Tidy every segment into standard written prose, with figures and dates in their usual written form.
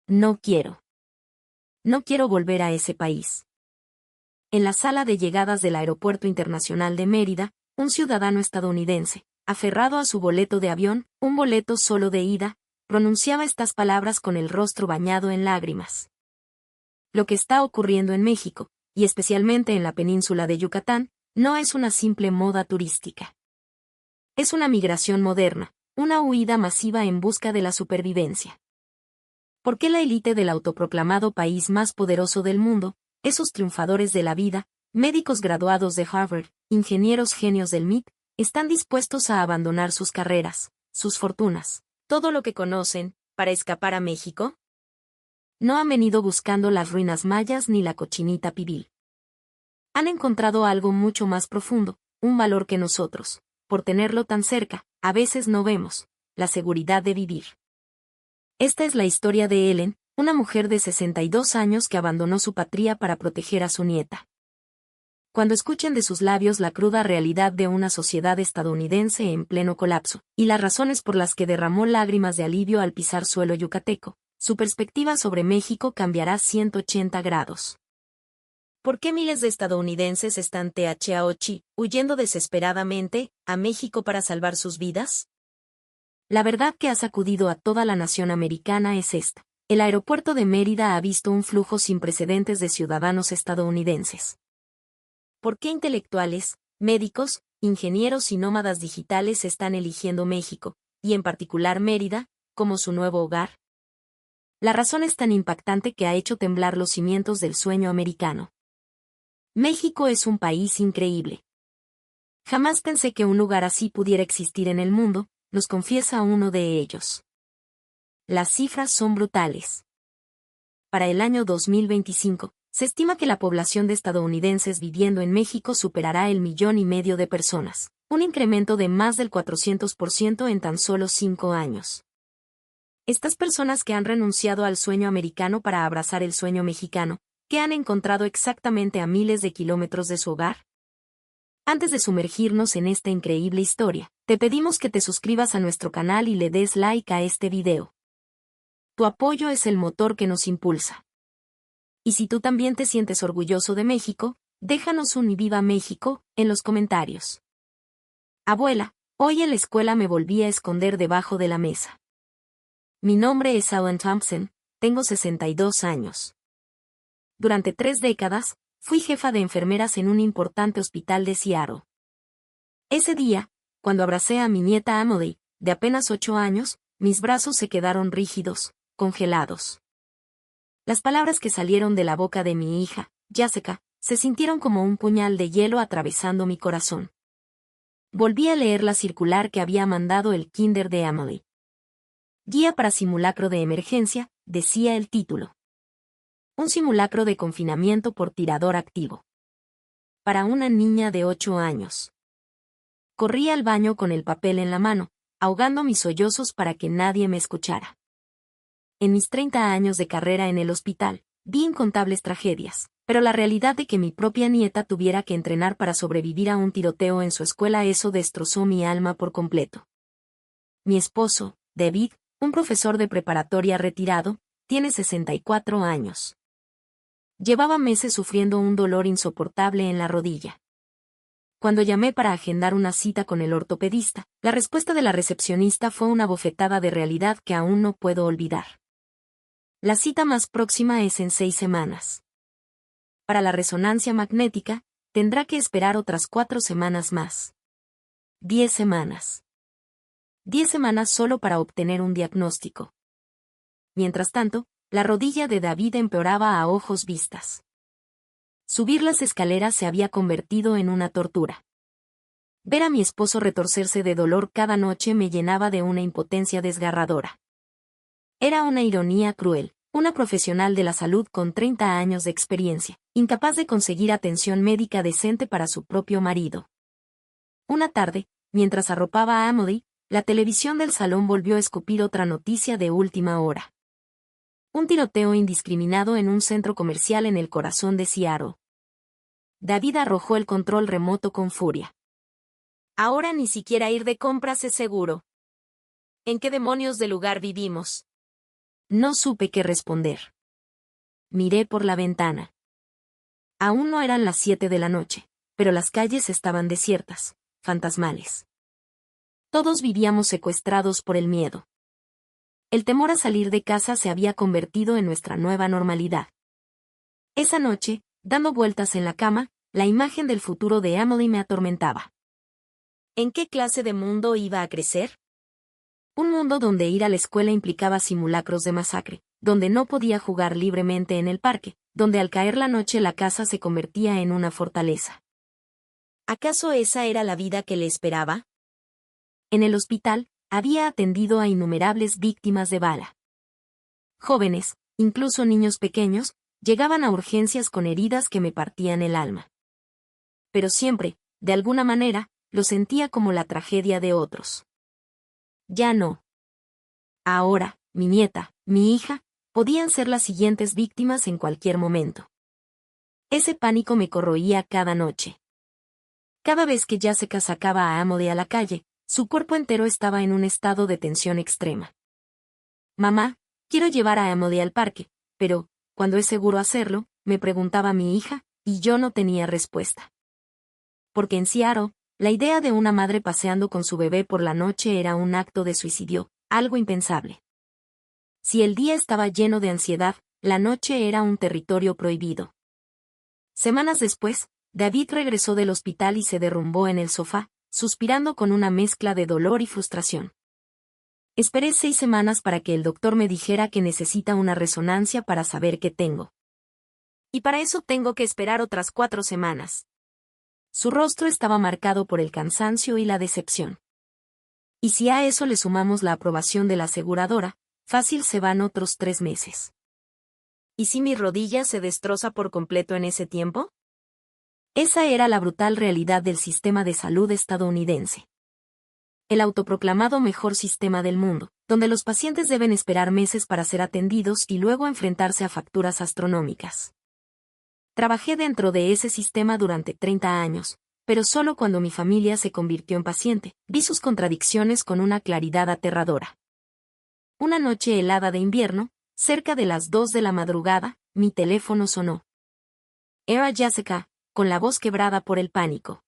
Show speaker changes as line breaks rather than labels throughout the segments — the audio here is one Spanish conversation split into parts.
No quiero. No quiero volver a ese país. En la sala de llegadas del Aeropuerto Internacional de Mérida, un ciudadano estadounidense, aferrado a su boleto de avión, un boleto solo de ida, pronunciaba estas palabras con el rostro bañado en lágrimas. Lo que está ocurriendo en México, y especialmente en la península de Yucatán, no es una simple moda turística. Es una migración moderna, una huida masiva en busca de la supervivencia. ¿Por qué la élite del autoproclamado país más poderoso del mundo, esos triunfadores de la vida, médicos graduados de Harvard, ingenieros genios del MIT, están dispuestos a abandonar sus carreras, sus fortunas, todo lo que conocen, para escapar a México? No han venido buscando las ruinas mayas ni la cochinita pibil. Han encontrado algo mucho más profundo, un valor que nosotros, por tenerlo tan cerca, a veces no vemos, la seguridad de vivir. Esta es la historia de Ellen, una mujer de 62 años que abandonó su patria para proteger a su nieta. Cuando escuchen de sus labios la cruda realidad de una sociedad estadounidense en pleno colapso, y las razones por las que derramó lágrimas de alivio al pisar suelo yucateco, su perspectiva sobre México cambiará 180 grados. ¿Por qué miles de estadounidenses están huyendo desesperadamente a México para salvar sus vidas? La verdad que ha sacudido a toda la nación americana es esta. El aeropuerto de Mérida ha visto un flujo sin precedentes de ciudadanos estadounidenses. ¿Por qué intelectuales, médicos, ingenieros y nómadas digitales están eligiendo México, y en particular Mérida, como su nuevo hogar? La razón es tan impactante que ha hecho temblar los cimientos del sueño americano. México es un país increíble. Jamás pensé que un lugar así pudiera existir en el mundo, nos confiesa uno de ellos. Las cifras son brutales. Para el año 2025, se estima que la población de estadounidenses viviendo en México superará el 1,5 millones de personas, un incremento de más del 400% en tan solo 5 años. Estas personas que han renunciado al sueño americano para abrazar el sueño mexicano, ¿qué han encontrado exactamente a miles de kilómetros de su hogar? Antes de sumergirnos en esta increíble historia, te pedimos que te suscribas a nuestro canal y le des like a este video. Tu apoyo es el motor que nos impulsa. Y si tú también te sientes orgulloso de México, déjanos un "y viva México" en los comentarios. Abuela, hoy en la escuela me volví a esconder debajo de la mesa. Mi nombre es Ellen Thompson, tengo 62 años. Durante 3 décadas, fui jefa de enfermeras en un importante hospital de Seattle. Ese día, cuando abracé a mi nieta Emily, de apenas 8 años, mis brazos se quedaron rígidos, congelados. Las palabras que salieron de la boca de mi hija, Jessica, se sintieron como un puñal de hielo atravesando mi corazón. Volví a leer la circular que había mandado el kinder de Emily. Guía para simulacro de emergencia, decía el título. Un simulacro de confinamiento por tirador activo. Para una niña de 8 años. Corrí al baño con el papel en la mano, ahogando mis sollozos para que nadie me escuchara. En mis 30 años de carrera en el hospital, vi incontables tragedias, pero la realidad de que mi propia nieta tuviera que entrenar para sobrevivir a un tiroteo en su escuela, eso destrozó mi alma por completo. Mi esposo, David, un profesor de preparatoria retirado, tiene 64 años. Llevaba meses sufriendo un dolor insoportable en la rodilla. Cuando llamé para agendar una cita con el ortopedista, la respuesta de la recepcionista fue una bofetada de realidad que aún no puedo olvidar. La cita más próxima es en 6 semanas. Para la resonancia magnética, tendrá que esperar otras 4 semanas más. 10 semanas. 10 semanas solo para obtener un diagnóstico. Mientras tanto, la rodilla de David empeoraba a ojos vistas. Subir las escaleras se había convertido en una tortura. Ver a mi esposo retorcerse de dolor cada noche me llenaba de una impotencia desgarradora. Era una ironía cruel, una profesional de la salud con 30 años de experiencia, incapaz de conseguir atención médica decente para su propio marido. Una tarde, mientras arropaba a Emily, la televisión del salón volvió a escupir otra noticia de última hora. Un tiroteo indiscriminado en un centro comercial en el corazón de Seattle. David arrojó el control remoto con furia. Ahora ni siquiera ir de compras es seguro. ¿En qué demonios de lugar vivimos? No supe qué responder. Miré por la ventana. Aún no eran las 7 de la noche, pero las calles estaban desiertas, fantasmales. Todos vivíamos secuestrados por el miedo. El temor a salir de casa se había convertido en nuestra nueva normalidad. Esa noche, dando vueltas en la cama, la imagen del futuro de Emily me atormentaba. ¿En qué clase de mundo iba a crecer? Un mundo donde ir a la escuela implicaba simulacros de masacre, donde no podía jugar libremente en el parque, donde al caer la noche la casa se convertía en una fortaleza. ¿Acaso esa era la vida que le esperaba? En el hospital, había atendido a innumerables víctimas de bala. Jóvenes, incluso niños pequeños, llegaban a urgencias con heridas que me partían el alma. Pero siempre, de alguna manera, lo sentía como la tragedia de otros. Ya no. Ahora, mi nieta, mi hija, podían ser las siguientes víctimas en cualquier momento. Ese pánico me corroía cada noche. Cada vez que Jessica sacaba a Emily a la calle, su cuerpo entero estaba en un estado de tensión extrema. Mamá, quiero llevar a Emily al parque, pero, ¿cuándo es seguro hacerlo?, me preguntaba mi hija, y yo no tenía respuesta. Porque en Seattle, la idea de una madre paseando con su bebé por la noche era un acto de suicidio, algo impensable. Si el día estaba lleno de ansiedad, la noche era un territorio prohibido. Semanas después, David regresó del hospital y se derrumbó en el sofá, suspirando con una mezcla de dolor y frustración. Esperé 6 semanas para que el doctor me dijera que necesita una resonancia para saber qué tengo. Y para eso tengo que esperar otras 4 semanas. Su rostro estaba marcado por el cansancio y la decepción. Y si a eso le sumamos la aprobación de la aseguradora, fácil se van otros 3 meses. ¿Y si mi rodilla se destroza por completo en ese tiempo? Esa era la brutal realidad del sistema de salud estadounidense. El autoproclamado mejor sistema del mundo, donde los pacientes deben esperar meses para ser atendidos y luego enfrentarse a facturas astronómicas. Trabajé dentro de ese sistema durante 30 años, pero solo cuando mi familia se convirtió en paciente, vi sus contradicciones con una claridad aterradora. Una noche helada de invierno, cerca de las 2 de la madrugada, mi teléfono sonó. Era Jessica, con la voz quebrada por el pánico.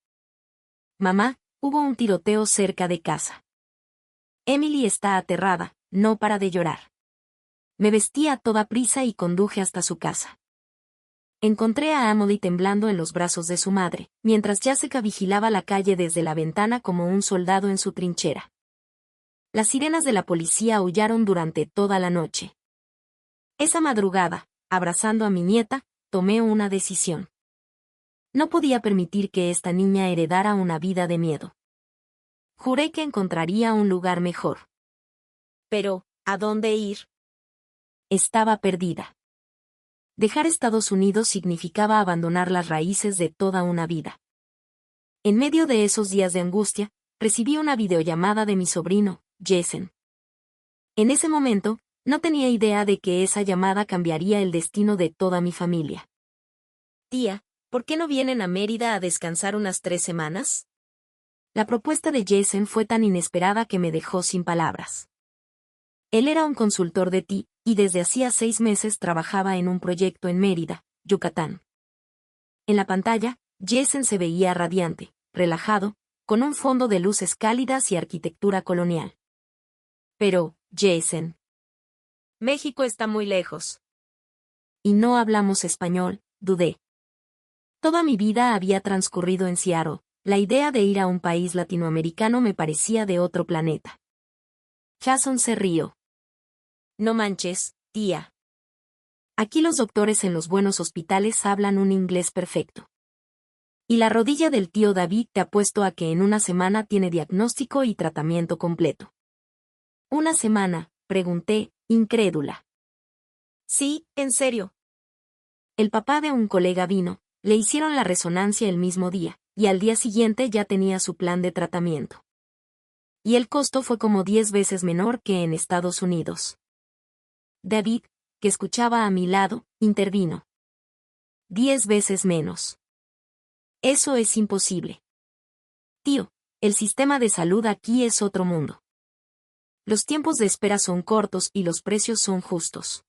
Mamá, hubo un tiroteo cerca de casa. Emily está aterrada, no para de llorar. Me vestí a toda prisa y conduje hasta su casa. Encontré a Emily temblando en los brazos de su madre, mientras Jessica vigilaba la calle desde la ventana como un soldado en su trinchera. Las sirenas de la policía aullaron durante toda la noche. Esa madrugada, abrazando a mi nieta, tomé una decisión. No podía permitir que esta niña heredara una vida de miedo. Juré que encontraría un lugar mejor. Pero, ¿a dónde ir? Estaba perdida. Dejar Estados Unidos significaba abandonar las raíces de toda una vida. En medio de esos días de angustia, recibí una videollamada de mi sobrino, Jason. En ese momento, no tenía idea de que esa llamada cambiaría el destino de toda mi familia. Tía, ¿por qué no vienen a Mérida a descansar unas 3 semanas? La propuesta de Jason fue tan inesperada que me dejó sin palabras. Él era un consultor de TI, y desde hacía 6 meses trabajaba en un proyecto en Mérida, Yucatán. En la pantalla, Jason se veía radiante, relajado, con un fondo de luces cálidas y arquitectura colonial. Pero, Jason. México está muy lejos. Y no hablamos español, dudé. Toda mi vida había transcurrido en Seattle, la idea de ir a un país latinoamericano me parecía de otro planeta. Jason se rió. No manches, tía. Aquí los doctores en los buenos hospitales hablan un inglés perfecto. Y la rodilla del tío David te apuesto a que en una semana tiene diagnóstico y tratamiento completo. ¿Una semana?, pregunté, incrédula. Sí, en serio. El papá de un colega vino, le hicieron la resonancia el mismo día, y al día siguiente ya tenía su plan de tratamiento. Y el costo fue como 10 veces menor que en Estados Unidos. David, que escuchaba a mi lado, intervino. 10 veces menos. Eso es imposible. Tío, el sistema de salud aquí es otro mundo. Los tiempos de espera son cortos y los precios son justos.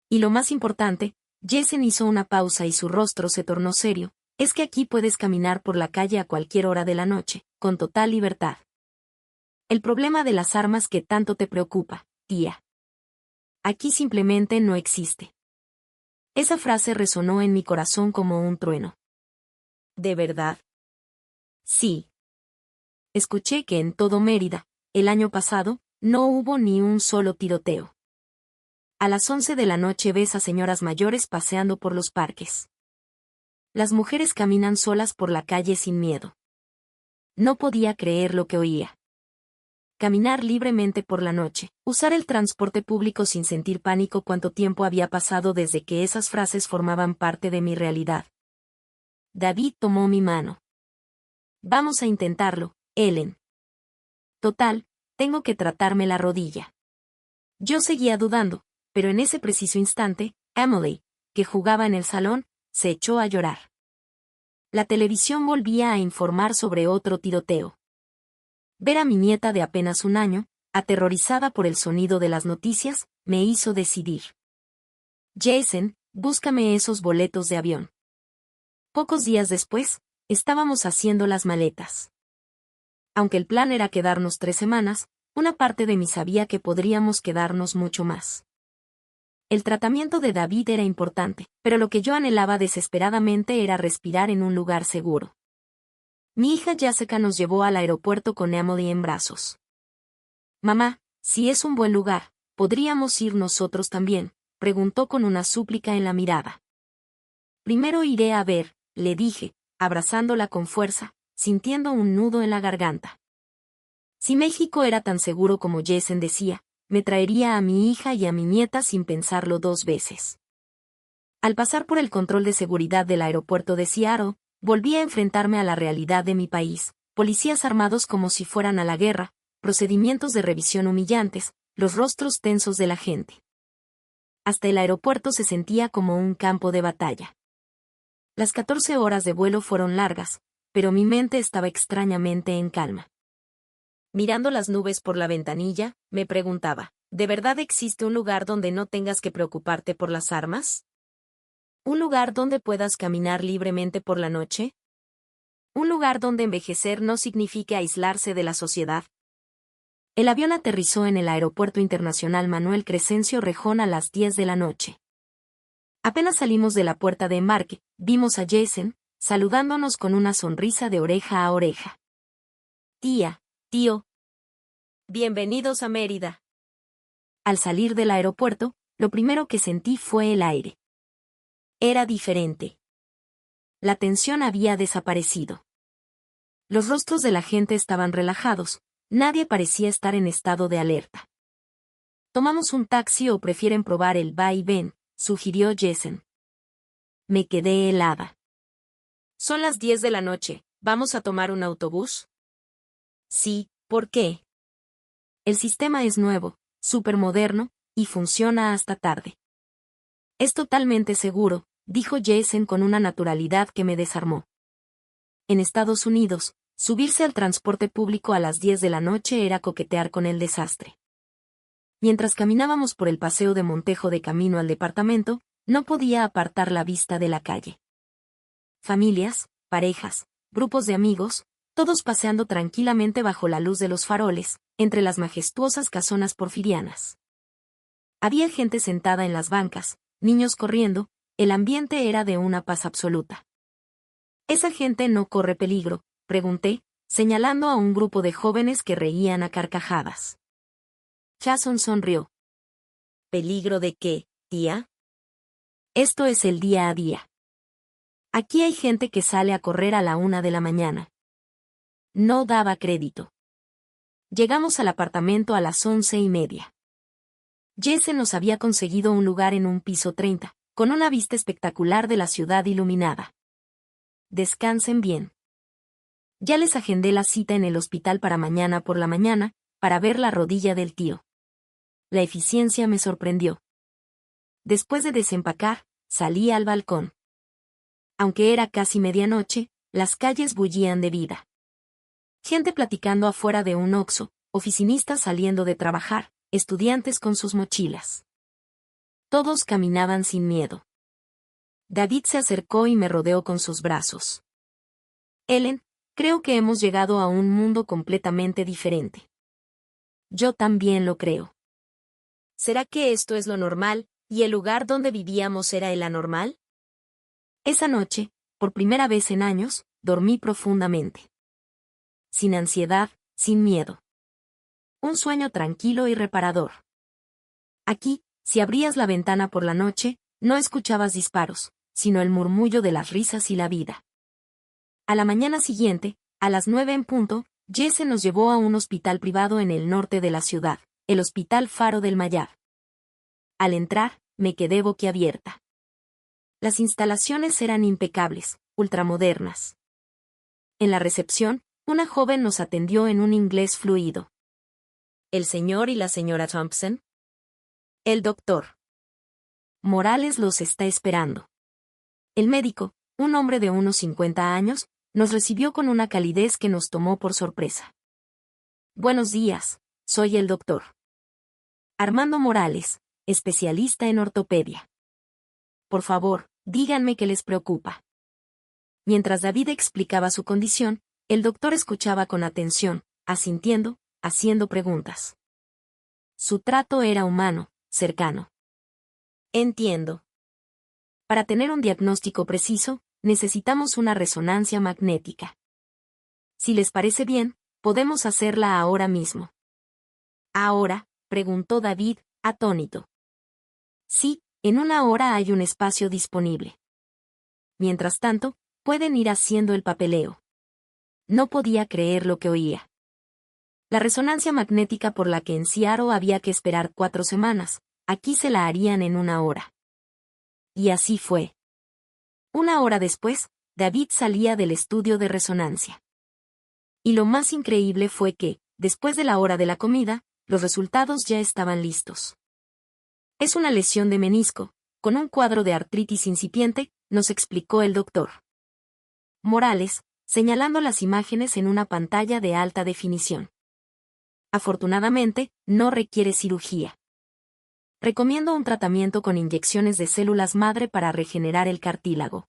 Y lo más importante, Jason hizo una pausa y su rostro se tornó serio, es que aquí puedes caminar por la calle a cualquier hora de la noche, con total libertad. El problema de las armas que tanto te preocupa, tía. Aquí simplemente no existe. Esa frase resonó en mi corazón como un trueno. ¿De verdad? Sí. Escuché que en todo Mérida, el año pasado, no hubo ni un solo tiroteo. A las 11 de la noche ves a señoras mayores paseando por los parques. Las mujeres caminan solas por la calle sin miedo. No podía creer lo que oía. Caminar libremente por la noche, usar el transporte público sin sentir pánico. Cuánto tiempo había pasado desde que esas frases formaban parte de mi realidad. David tomó mi mano. Vamos a intentarlo, Ellen. Total, tengo que tratarme la rodilla. Yo seguía dudando, pero en ese preciso instante, Emily, que jugaba en el salón, se echó a llorar. La televisión volvía a informar sobre otro tiroteo. Ver a mi nieta de apenas un año, aterrorizada por el sonido de las noticias, me hizo decidir. Jason, búscame esos boletos de avión. Pocos días después, estábamos haciendo las maletas. Aunque el plan era quedarnos 3 semanas, una parte de mí sabía que podríamos quedarnos mucho más. El tratamiento de David era importante, pero lo que yo anhelaba desesperadamente era respirar en un lugar seguro. Mi hija Jessica nos llevó al aeropuerto con Emily en brazos. Mamá, si es un buen lugar, ¿podríamos ir nosotros también?, preguntó con una súplica en la mirada. Primero iré a ver, le dije, abrazándola con fuerza, sintiendo un nudo en la garganta. Si México era tan seguro como Jason decía, me traería a mi hija y a mi nieta sin pensarlo 2 veces. Al pasar por el control de seguridad del aeropuerto de Seattle, volví a enfrentarme a la realidad de mi país, policías armados como si fueran a la guerra, procedimientos de revisión humillantes, los rostros tensos de la gente. Hasta el aeropuerto se sentía como un campo de batalla. Las 14 horas de vuelo fueron largas, pero mi mente estaba extrañamente en calma. Mirando las nubes por la ventanilla, me preguntaba, ¿de verdad existe un lugar donde no tengas que preocuparte por las armas? ¿Un lugar donde puedas caminar libremente por la noche? ¿Un lugar donde envejecer no signifique aislarse de la sociedad? El avión aterrizó en el Aeropuerto Internacional Manuel Crescencio Rejón a las 10 de la noche. Apenas salimos de la puerta de embarque, vimos a Jason, saludándonos con una sonrisa de oreja a oreja. Tía, tío. Bienvenidos a Mérida. Al salir del aeropuerto, lo primero que sentí fue el aire. Era diferente. La tensión había desaparecido. Los rostros de la gente estaban relajados, nadie parecía estar en estado de alerta. ¿Tomamos un taxi o prefieren probar el va y ven?, sugirió Jason. Me quedé helada. Son las 10 de la noche, ¿vamos a tomar un autobús? Sí, ¿por qué? El sistema es nuevo, supermoderno, y funciona hasta tarde. Es totalmente seguro, dijo Jason con una naturalidad que me desarmó. En Estados Unidos, subirse al transporte público a las 10 de la noche era coquetear con el desastre. Mientras caminábamos por el paseo de Montejo de camino al departamento, no podía apartar la vista de la calle. Familias, parejas, grupos de amigos, todos paseando tranquilamente bajo la luz de los faroles, entre las majestuosas casonas porfirianas. Había gente sentada en las bancas, niños corriendo, el ambiente era de una paz absoluta. ¿Esa gente no corre peligro?, pregunté, señalando a un grupo de jóvenes que reían a carcajadas. Jason sonrió. ¿Peligro de qué, tía? Esto es el día a día. Aquí hay gente que sale a correr a la 1 de la mañana. No daba crédito. Llegamos al apartamento a las 11:30. Jason nos había conseguido un lugar en un piso 30, con una vista espectacular de la ciudad iluminada. Descansen bien. Ya les agendé la cita en el hospital para mañana por la mañana, para ver la rodilla del tío. La eficiencia me sorprendió. Después de desempacar, salí al balcón. Aunque era casi medianoche, las calles bullían de vida. Gente platicando afuera de un Oxxo, oficinistas saliendo de trabajar, estudiantes con sus mochilas. Todos caminaban sin miedo. David se acercó y me rodeó con sus brazos. Ellen, creo que hemos llegado a un mundo completamente diferente. Yo también lo creo. ¿Será que esto es lo normal, y el lugar donde vivíamos era el anormal? Esa noche, por primera vez en años, dormí profundamente. Sin ansiedad, sin miedo. Un sueño tranquilo y reparador. Aquí, si abrías la ventana por la noche, no escuchabas disparos, sino el murmullo de las risas y la vida. A la mañana siguiente, a las 9 en punto, Jesse nos llevó a un hospital privado en el norte de la ciudad, el Hospital Faro del Mayab. Al entrar, me quedé boquiabierta. Las instalaciones eran impecables, ultramodernas. En la recepción, una joven nos atendió en un inglés fluido. ¿El señor y la señora Thompson? El doctor Morales los está esperando. El médico, un hombre de unos 50 años, nos recibió con una calidez que nos tomó por sorpresa. Buenos días, soy el doctor Armando Morales, especialista en ortopedia. Por favor, díganme qué les preocupa. Mientras David explicaba su condición, el doctor escuchaba con atención, asintiendo, haciendo preguntas. Su trato era humano, cercano. Entiendo. Para tener un diagnóstico preciso, necesitamos una resonancia magnética. Si les parece bien, podemos hacerla ahora mismo. ¿Ahora?, preguntó David, atónito. Sí, en una hora hay un espacio disponible. Mientras tanto, pueden ir haciendo el papeleo. No podía creer lo que oía. La resonancia magnética por la que en Seattle había que esperar 4 semanas, aquí se la harían en 1 hora. Y así fue. 1 hora después, David salía del estudio de resonancia. Y lo más increíble fue que, después de la hora de la comida, los resultados ya estaban listos. Es una lesión de menisco, con un cuadro de artritis incipiente, nos explicó el doctor Morales, señalando las imágenes en una pantalla de alta definición. Afortunadamente, no requiere cirugía. Recomiendo un tratamiento con inyecciones de células madre para regenerar el cartílago.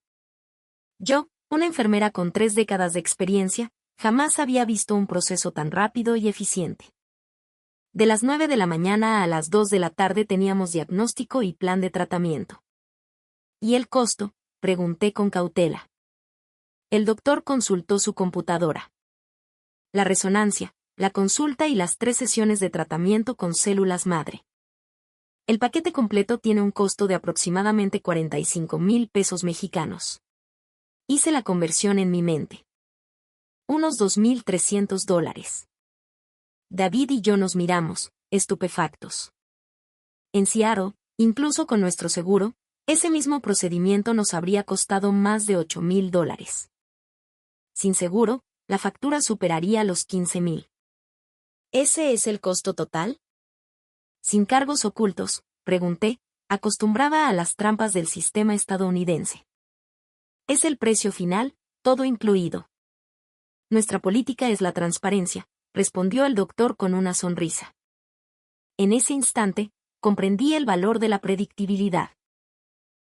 Yo, una enfermera con 3 décadas de experiencia, jamás había visto un proceso tan rápido y eficiente. De las 9 de la mañana a las 2 de la tarde teníamos diagnóstico y plan de tratamiento. ¿Y el costo?, pregunté con cautela. El doctor consultó su computadora. La resonancia, la consulta y las 3 sesiones de tratamiento con células madre. El paquete completo tiene un costo de aproximadamente 45,000 pesos mexicanos. Hice la conversión en mi mente. Unos $2,300. David y yo nos miramos, estupefactos. En Seattle, incluso con nuestro seguro, ese mismo procedimiento nos habría costado más de $8,000. Sin seguro, la factura superaría los 15,000. ¿Ese es el costo total? Sin cargos ocultos, pregunté, acostumbrada a las trampas del sistema estadounidense. Es el precio final, todo incluido. Nuestra política es la transparencia, respondió el doctor con una sonrisa. En ese instante, comprendí el valor de la predictibilidad.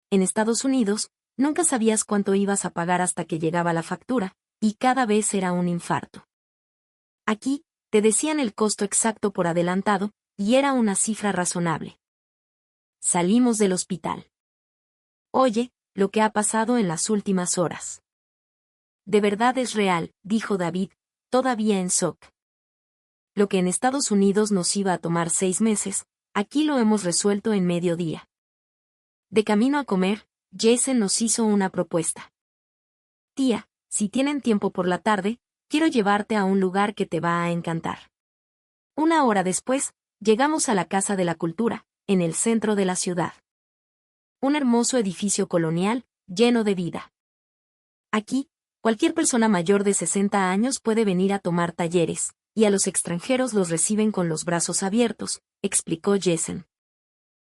En Estados Unidos, nunca sabías cuánto ibas a pagar hasta que llegaba la factura, y cada vez era un infarto. Aquí, te decían el costo exacto por adelantado, y era una cifra razonable. Salimos del hospital. Oye, lo que ha pasado en las últimas horas. De verdad es real, dijo David, todavía en shock. Lo que en Estados Unidos nos iba a tomar 6 meses, aquí lo hemos resuelto en medio día. De camino a comer, Jason nos hizo una propuesta. Tía, si tienen tiempo por la tarde, quiero llevarte a un lugar que te va a encantar. 1 hora después, llegamos a la Casa de la Cultura, en el centro de la ciudad. Un hermoso edificio colonial, lleno de vida. Aquí, cualquier persona mayor de 60 años puede venir a tomar talleres, y a los extranjeros los reciben con los brazos abiertos, explicó Jason.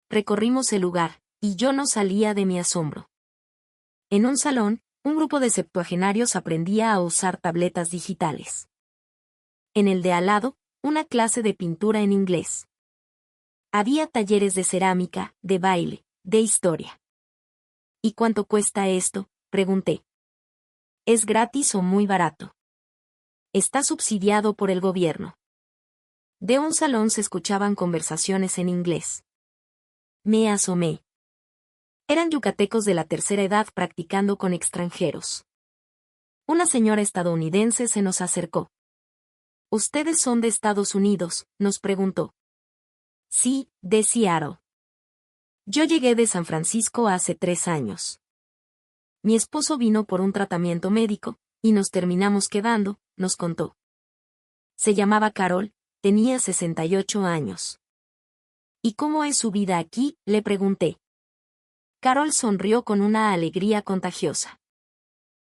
Recorrimos el lugar, y yo no salía de mi asombro. En un salón, un grupo de septuagenarios aprendía a usar tabletas digitales. En el de al lado, Una clase de pintura en inglés. Había talleres de cerámica, de baile, de historia. ¿Y cuánto cuesta esto?, pregunté. ¿Es gratis o muy barato? Está subsidiado por el gobierno. De un salón se escuchaban conversaciones en inglés. Me asomé. Eran yucatecos de la tercera edad practicando con extranjeros. Una señora estadounidense se nos acercó. ¿Ustedes son de Estados Unidos?, nos preguntó. Sí, de Seattle. Yo llegué de San Francisco hace 3 años. Mi esposo vino por un tratamiento médico, y nos terminamos quedando, nos contó. Se llamaba Carol, tenía 68 años. ¿Y cómo es su vida aquí?, le pregunté. Carol sonrió con una alegría contagiosa.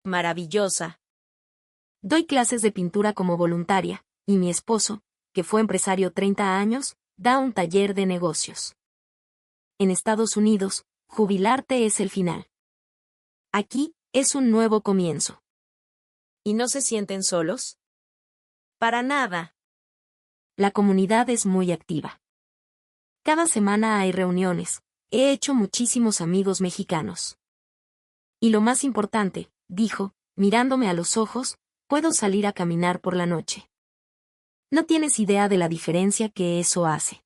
Maravillosa. Doy clases de pintura como voluntaria, y mi esposo, que fue empresario 30 años, da un taller de negocios. En Estados Unidos, jubilarte es el final. Aquí, es un nuevo comienzo. ¿Y no se sienten solos? Para nada. La comunidad es muy activa. Cada semana hay reuniones. He hecho muchísimos amigos mexicanos. Y lo más importante, dijo, mirándome a los ojos, puedo salir a caminar por la noche. No tienes idea de la diferencia que eso hace.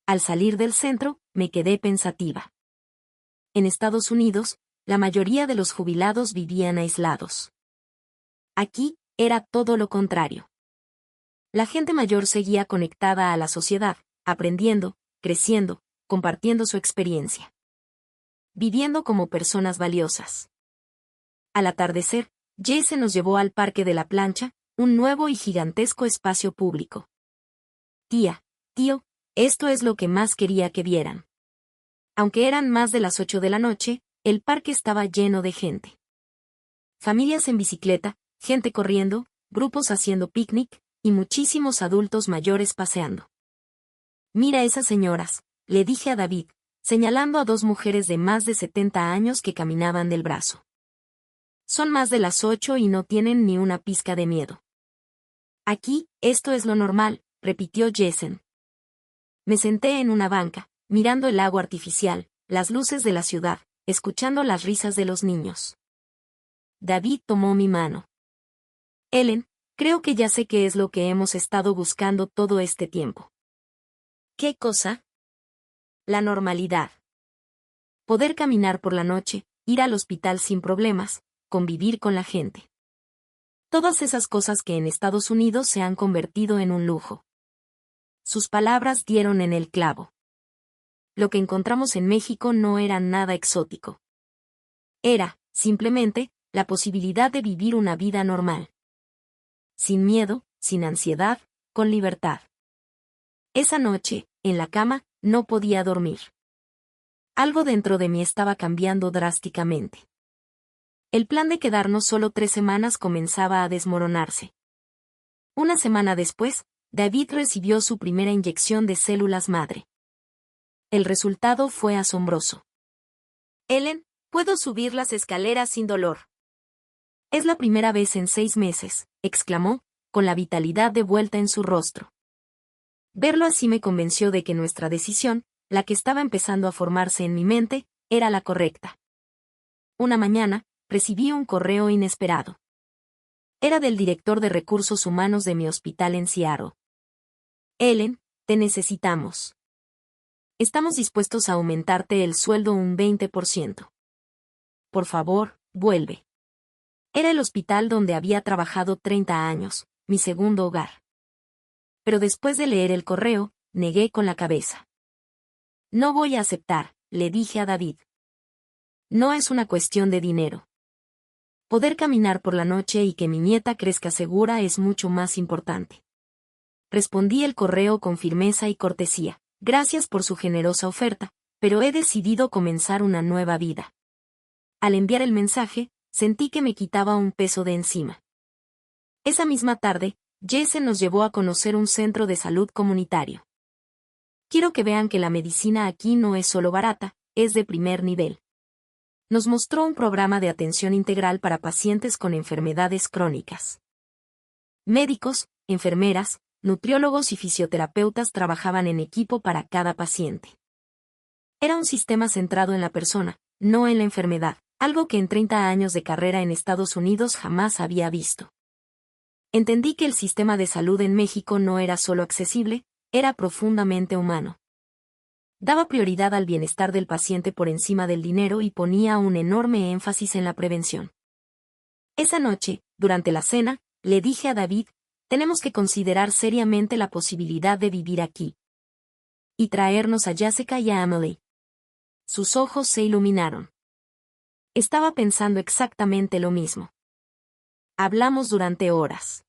Al salir del centro, me quedé pensativa. En Estados Unidos, la mayoría de los jubilados vivían aislados. Aquí, era todo lo contrario. La gente mayor seguía conectada a la sociedad, aprendiendo, creciendo, compartiendo su experiencia. Viviendo como personas valiosas. Al atardecer, Jesse nos llevó al Parque de la Plancha, un nuevo y gigantesco espacio público. Tía, tío, esto es lo que más quería que vieran. Aunque eran más de las 8 de la noche, el parque estaba lleno de gente. Familias en bicicleta, gente corriendo, grupos haciendo picnic, y muchísimos adultos mayores paseando. Mira esas señoras, le dije a David, señalando a 2 mujeres de más de 70 años que caminaban del brazo. Son más de las 8 y no tienen ni una pizca de miedo. Aquí, esto es lo normal, repitió Jessen. Me senté en una banca, mirando el lago artificial, las luces de la ciudad, escuchando las risas de los niños. David tomó mi mano. Ellen, creo que ya sé qué es lo que hemos estado buscando todo este tiempo. ¿Qué cosa? La normalidad. Poder caminar por la noche, ir al hospital sin problemas, convivir con la gente. Todas esas cosas que en Estados Unidos se han convertido en un lujo. Sus palabras dieron en el clavo. Lo que encontramos en México no era nada exótico. Era, simplemente, la posibilidad de vivir una vida normal. Sin miedo, sin ansiedad, con libertad. Esa noche, en la cama, no podía dormir. Algo dentro de mí estaba cambiando drásticamente. El plan de quedarnos solo 3 semanas comenzaba a desmoronarse. Una semana después, David recibió su primera inyección de células madre. El resultado fue asombroso. Ellen, puedo subir las escaleras sin dolor. Es la primera vez en 6 meses, exclamó, con la vitalidad de vuelta en su rostro. Verlo así me convenció de que nuestra decisión, la que estaba empezando a formarse en mi mente, era la correcta. Una mañana, recibí un correo inesperado. Era del director de recursos humanos de mi hospital en Seattle. Ellen, te necesitamos. Estamos dispuestos a aumentarte el sueldo un 20%. Por favor, vuelve. Era el hospital donde había trabajado 30 años, mi segundo hogar. Pero después de leer el correo, negué con la cabeza. No voy a aceptar, le dije a David. No es una cuestión de dinero. Poder caminar por la noche y que mi nieta crezca segura es mucho más importante. Respondí el correo con firmeza y cortesía. Gracias por su generosa oferta, pero he decidido comenzar una nueva vida. Al enviar el mensaje, sentí que me quitaba un peso de encima. Esa misma tarde, Jesse nos llevó a conocer un centro de salud comunitario. Quiero que vean que la medicina aquí no es solo barata, es de primer nivel. Nos mostró un programa de atención integral para pacientes con enfermedades crónicas. Médicos, enfermeras, nutriólogos y fisioterapeutas trabajaban en equipo para cada paciente. Era un sistema centrado en la persona, no en la enfermedad, algo que en 30 años de carrera en Estados Unidos jamás había visto. Entendí que el sistema de salud en México no era solo accesible, era profundamente humano. Daba prioridad al bienestar del paciente por encima del dinero y ponía un enorme énfasis en la prevención. Esa noche, durante la cena, le dije a David, tenemos que considerar seriamente la posibilidad de vivir aquí. Y traernos a Jessica y a Emily. Sus ojos se iluminaron. Estaba pensando exactamente lo mismo. Hablamos durante horas.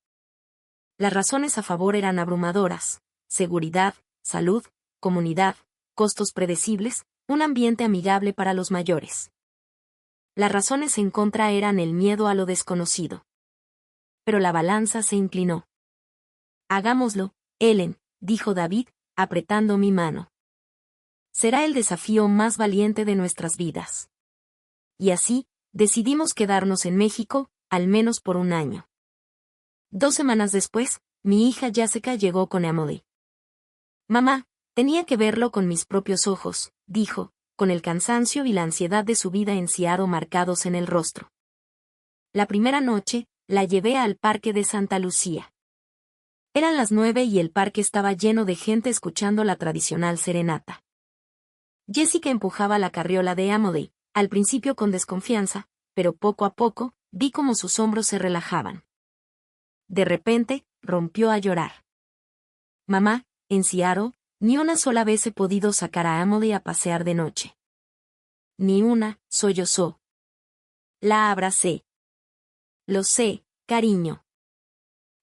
Las razones a favor eran abrumadoras: seguridad, salud, comunidad, costos predecibles, un ambiente amigable para los mayores. Las razones en contra eran el miedo a lo desconocido. Pero la balanza se inclinó. Hagámoslo, Ellen, dijo David, apretando mi mano. Será el desafío más valiente de nuestras vidas. Y así, decidimos quedarnos en México, al menos por un año. 2 semanas después, mi hija Jessica llegó con Emily. Mamá, tenía que verlo con mis propios ojos, dijo, con el cansancio y la ansiedad de su vida en Seattle marcados en el rostro. La primera noche, la llevé al parque de Santa Lucía. Eran las 9 y el parque estaba lleno de gente escuchando la tradicional serenata. Jessica empujaba la carriola de Emily, al principio con desconfianza, pero poco a poco, vi cómo sus hombros se relajaban. De repente, rompió a llorar. Mamá, en Seattle, ni una sola vez he podido sacar a Emily a pasear de noche. Ni una, sollozó. La abracé. Lo sé, cariño.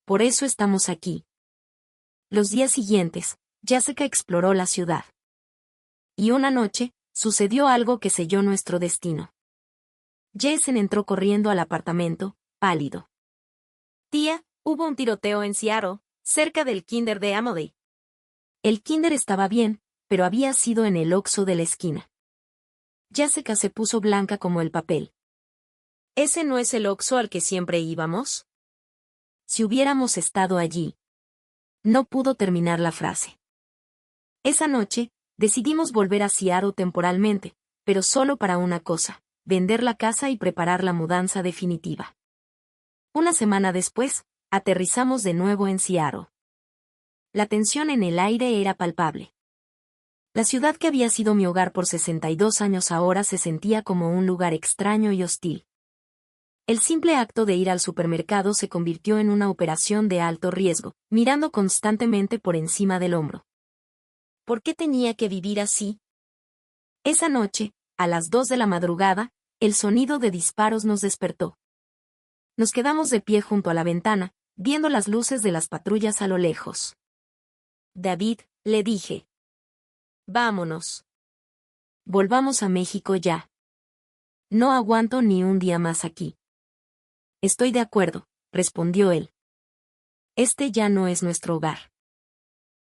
Por eso estamos aquí. Los días siguientes, Jessica exploró la ciudad. Y una noche, sucedió algo que selló nuestro destino. Jason entró corriendo al apartamento, pálido. Tía, hubo un tiroteo en Seattle, cerca del kinder de Emily. El kinder estaba bien, pero había sido en el Oxxo de la esquina. Jessica se puso blanca como el papel. ¿Ese no es el Oxxo al que siempre íbamos? Si hubiéramos estado allí. No pudo terminar la frase. Esa noche, decidimos volver a Seattle temporalmente, pero solo para una cosa: vender la casa y preparar la mudanza definitiva. Una semana después, aterrizamos de nuevo en Seattle. La tensión en el aire era palpable. La ciudad que había sido mi hogar por 62 años ahora se sentía como un lugar extraño y hostil. El simple acto de ir al supermercado se convirtió en una operación de alto riesgo, mirando constantemente por encima del hombro. ¿Por qué tenía que vivir así? Esa noche, a las 2 de la madrugada, el sonido de disparos nos despertó. Nos quedamos de pie junto a la ventana, viendo las luces de las patrullas a lo lejos. David, le dije. Vámonos. Volvamos a México ya. No aguanto ni un día más aquí. Estoy de acuerdo, respondió él. Este ya no es nuestro hogar.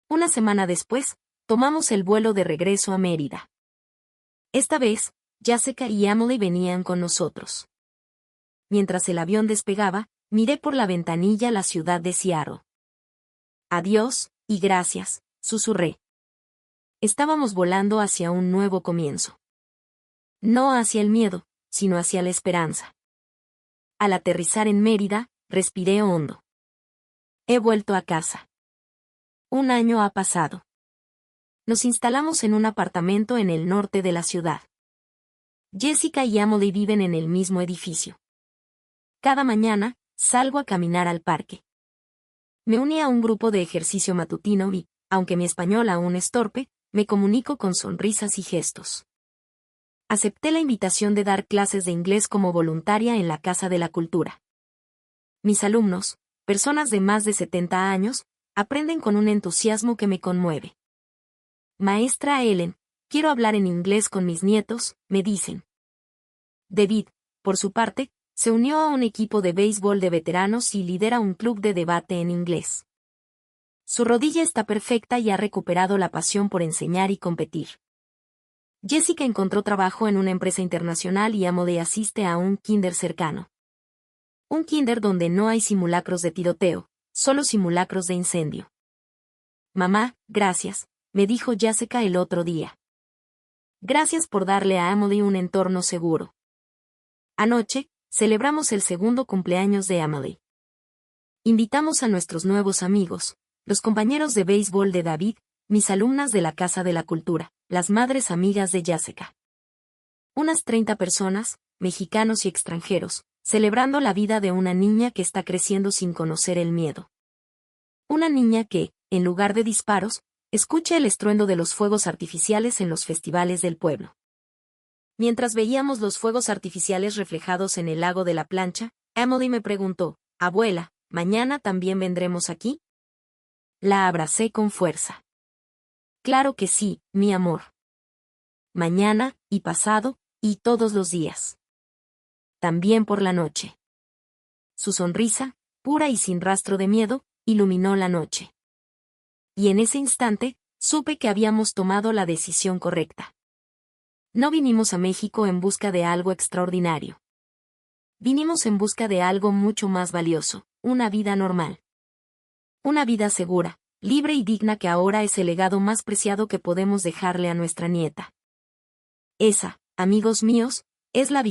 Una semana después, tomamos el vuelo de regreso a Mérida. Esta vez, Jessica y Emily venían con nosotros. Mientras el avión despegaba, miré por la ventanilla la ciudad de Seattle. Adiós, y gracias, susurré. Estábamos volando hacia un nuevo comienzo. No hacia el miedo, sino hacia la esperanza. Al aterrizar en Mérida, respiré hondo. He vuelto a casa. Un año ha pasado. Nos instalamos en un apartamento en el norte de la ciudad. Jessica y Emily viven en el mismo edificio. Cada mañana, salgo a caminar al parque. Me uní a un grupo de ejercicio matutino y, aunque mi español aún es torpe, me comunico con sonrisas y gestos. Acepté la invitación de dar clases de inglés como voluntaria en la Casa de la Cultura. Mis alumnos, personas de más de 70 años, aprenden con un entusiasmo que me conmueve. Maestra Ellen, quiero hablar en inglés con mis nietos, me dicen. David, por su parte, se unió a un equipo de béisbol de veteranos y lidera un club de debate en inglés. Su rodilla está perfecta y ha recuperado la pasión por enseñar y competir. Jessica encontró trabajo en una empresa internacional y Emily asiste a un kinder cercano. Un kinder donde no hay simulacros de tiroteo, solo simulacros de incendio. Mamá, gracias, me dijo Jessica el otro día. Gracias por darle a Emily un entorno seguro. Anoche, celebramos el segundo cumpleaños de Emily. Invitamos a nuestros nuevos amigos, los compañeros de béisbol de David, mis alumnas de la Casa de la Cultura, las madres amigas de Jessica. Unas 30 personas, mexicanos y extranjeros, celebrando la vida de una niña que está creciendo sin conocer el miedo. Una niña que, en lugar de disparos, escucha el estruendo de los fuegos artificiales en los festivales del pueblo. Mientras veíamos los fuegos artificiales reflejados en el lago de la plancha, Emily me preguntó, «Abuela, ¿mañana también vendremos aquí?» La abracé con fuerza. «Claro que sí, mi amor. Mañana, y pasado, y todos los días. También por la noche». Su sonrisa, pura y sin rastro de miedo, iluminó la noche. Y en ese instante, supe que habíamos tomado la decisión correcta. No vinimos a México en busca de algo extraordinario. Vinimos en busca de algo mucho más valioso, una vida normal. Una vida segura, libre y digna que ahora es el legado más preciado que podemos dejarle a nuestra nieta. Esa, amigos míos, es la